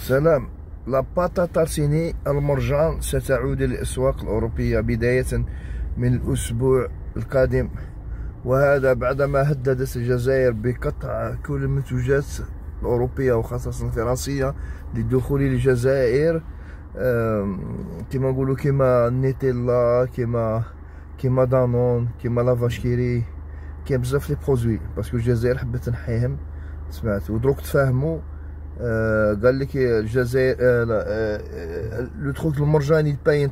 سلام. لاباتا تارتيني المرجان ستعود للأسواق الأوروبية بداية من الأسبوع القادم، وهذا بعدما هددت الجزائر بقطع كل المنتوجات الأوروبية وخاصة الفرنسية للدخول للجزائر، كما نقولوا كما نيتيلا، كما دانون، كما لافاشكيري، كاين بزاف لي برودوي باسكو الجزائر حبت تنحيهم. سمعت ودروك تفاهموا. قال لك الجزائر لو تروك المرجان يباي une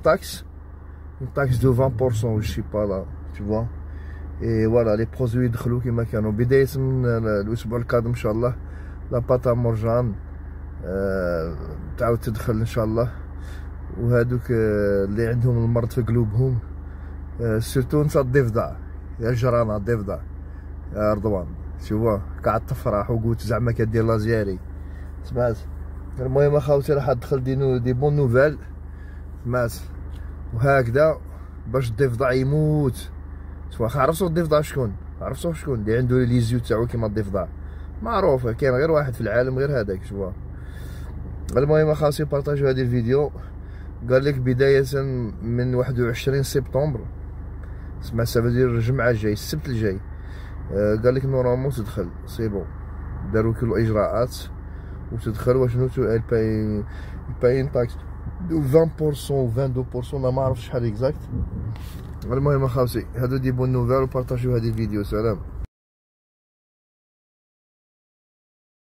taxe de 20%, je sais pas là, tu vois. Et voilà, les produits يدخلوا كما كانوا بداية من الأسبوع القادم إن شاء الله. لاباتا مرجان تعاود تدخل إن شاء الله. وهادوك اللي عندهم المرض في قلوبهم، سيرتو نتا الضفدع، يا جرانا الضفدع يا رضوان، شوفوا قاعد تفرح وقلت زعما كدير لازياري. سمعت. المهم اخاوتي راح ادخل دي بون نوفيل، سمعت. وهكذا باش الضفدع يموت. واخا عرفتو الضفدع شكون؟ عرفتو شكون اللي عنده لي زيو تاعو كيما الضفدع؟ معروف، كاين غير واحد في العالم غير هذاك، شوفوا. المهم اخاوتي بارطاجيو هذا الفيديو. قال لك بداية من 21 سبتمبر، سمع سافا الجمعة الجاي، السبت الجاي، قال لك نورمالمون تدخل سي بون، دارو كل الاجراءات وتدخل. وشنو باين تاكس 20% و 22%، ما عرفتش شحال اكزاكت. المهم اخاوتي هادو دي بون نوفيل، وبارطاجيو هذا الفيديو. سلام.